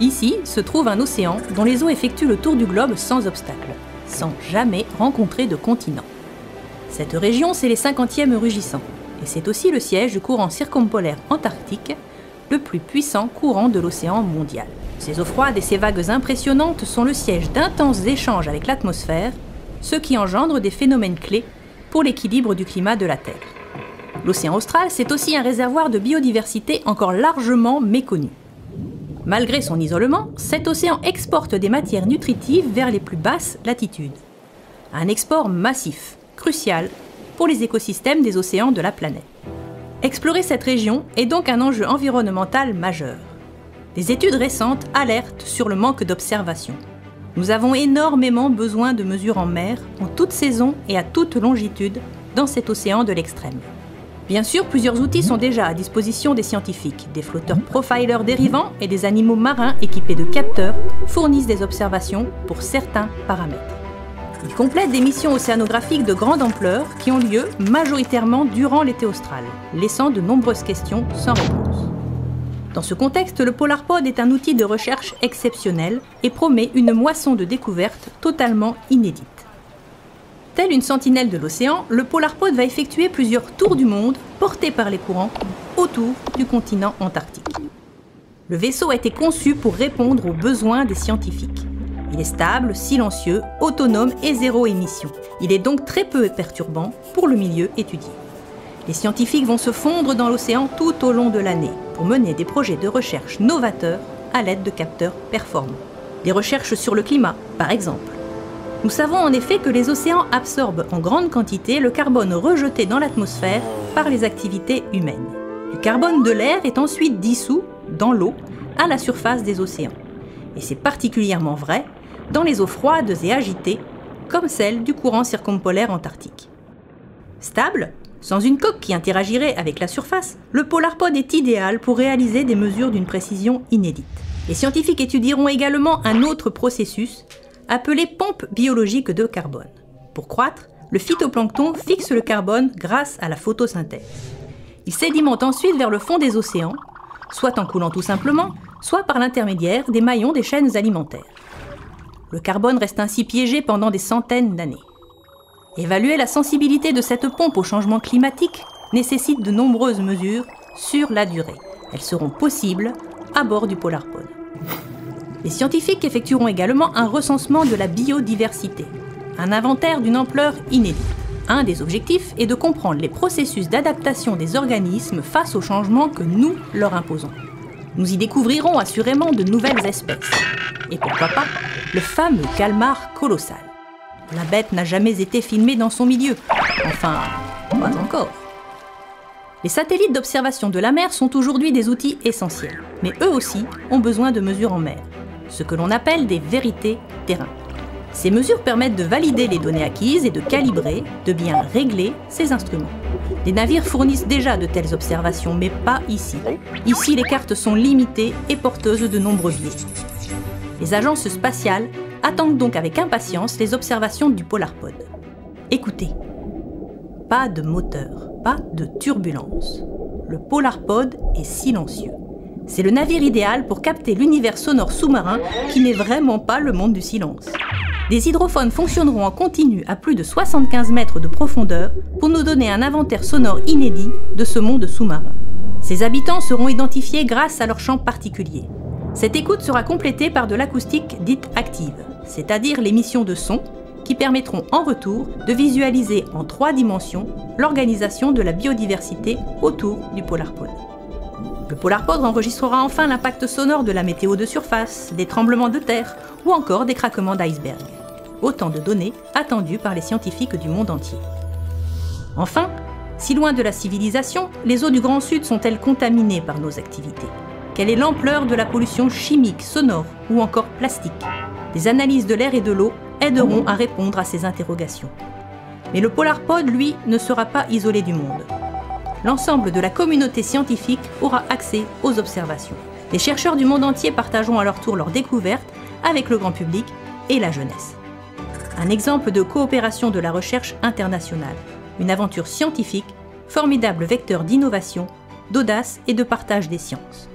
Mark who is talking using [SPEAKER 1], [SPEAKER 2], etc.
[SPEAKER 1] Ici se trouve un océan dont les eaux effectuent le tour du globe sans obstacle, sans jamais rencontrer de continent. Cette région, c'est les 50e rugissants, et c'est aussi le siège du courant circumpolaire antarctique, le plus puissant courant de l'océan mondial. Ces eaux froides et ces vagues impressionnantes sont le siège d'intenses échanges avec l'atmosphère, ce qui engendre des phénomènes clés pour l'équilibre du climat de la Terre. L'océan austral, c'est aussi un réservoir de biodiversité encore largement méconnu. Malgré son isolement, cet océan exporte des matières nutritives vers les plus basses latitudes. Un export massif, crucial pour les écosystèmes des océans de la planète. Explorer cette région est donc un enjeu environnemental majeur. Des études récentes alertent sur le manque d'observation. Nous avons énormément besoin de mesures en mer, en toute saison et à toute longitude, dans cet océan de l'extrême. Bien sûr, plusieurs outils sont déjà à disposition des scientifiques. Des flotteurs profilers dérivants et des animaux marins équipés de capteurs fournissent des observations pour certains paramètres. Ils complètent des missions océanographiques de grande ampleur qui ont lieu majoritairement durant l'été austral, laissant de nombreuses questions sans réponse. Dans ce contexte, le PolarPod est un outil de recherche exceptionnel et promet une moisson de découvertes totalement inédite. Tel une sentinelle de l'océan, le PolarPod va effectuer plusieurs tours du monde portés par les courants autour du continent antarctique. Le vaisseau a été conçu pour répondre aux besoins des scientifiques. Il est stable, silencieux, autonome et zéro émission. Il est donc très peu perturbant pour le milieu étudié. Les scientifiques vont se fondre dans l'océan tout au long de l'année pour mener des projets de recherche novateurs à l'aide de capteurs performants. Des recherches sur le climat, par exemple. Nous savons en effet que les océans absorbent en grande quantité le carbone rejeté dans l'atmosphère par les activités humaines. Le carbone de l'air est ensuite dissous dans l'eau à la surface des océans. Et c'est particulièrement vrai dans les eaux froides et agitées, comme celle du courant circumpolaire antarctique. Stable, sans une coque qui interagirait avec la surface, le PolarPod est idéal pour réaliser des mesures d'une précision inédite. Les scientifiques étudieront également un autre processus appelé pompe biologique de carbone. Pour croître, le phytoplancton fixe le carbone grâce à la photosynthèse. Il sédimente ensuite vers le fond des océans, soit en coulant tout simplement, soit par l'intermédiaire des maillons des chaînes alimentaires. Le carbone reste ainsi piégé pendant des centaines d'années. Évaluer la sensibilité de cette pompe au changement climatique nécessite de nombreuses mesures sur la durée. Elles seront possibles à bord du PolarPod. Les scientifiques effectueront également un recensement de la biodiversité, un inventaire d'une ampleur inédite. Un des objectifs est de comprendre les processus d'adaptation des organismes face aux changements que nous leur imposons. Nous y découvrirons assurément de nouvelles espèces. Et pourquoi pas, le fameux calmar colossal. La bête n'a jamais été filmée dans son milieu. Enfin, pas encore. Les satellites d'observation de la mer sont aujourd'hui des outils essentiels, mais eux aussi ont besoin de mesures en mer, ce que l'on appelle des vérités terrain. Ces mesures permettent de valider les données acquises et de calibrer, de bien régler ces instruments. Des navires fournissent déjà de telles observations, mais pas ici. Ici, les cartes sont limitées et porteuses de nombreux biais. Les agences spatiales attendent donc avec impatience les observations du PolarPod. Écoutez, pas de moteur, pas de turbulence. Le PolarPod est silencieux. C'est le navire idéal pour capter l'univers sonore sous-marin qui n'est vraiment pas le monde du silence. Des hydrophones fonctionneront en continu à plus de 75 mètres de profondeur pour nous donner un inventaire sonore inédit de ce monde sous-marin. Ses habitants seront identifiés grâce à leur chant particulier. Cette écoute sera complétée par de l'acoustique dite active, c'est-à-dire l'émission de sons qui permettront en retour de visualiser en 3 dimensions l'organisation de la biodiversité autour du PolarPod. Le PolarPod enregistrera enfin l'impact sonore de la météo de surface, des tremblements de terre ou encore des craquements d'iceberg. Autant de données attendues par les scientifiques du monde entier. Enfin, si loin de la civilisation, les eaux du Grand Sud sont-elles contaminées par nos activités? Quelle est l'ampleur de la pollution chimique, sonore ou encore plastique? Des analyses de l'air et de l'eau aideront à répondre à ces interrogations. Mais le PolarPod, lui, ne sera pas isolé du monde. L'ensemble de la communauté scientifique aura accès aux observations. Les chercheurs du monde entier partageront à leur tour leurs découvertes avec le grand public et la jeunesse. Un exemple de coopération de la recherche internationale, une aventure scientifique, formidable vecteur d'innovation, d'audace et de partage des sciences.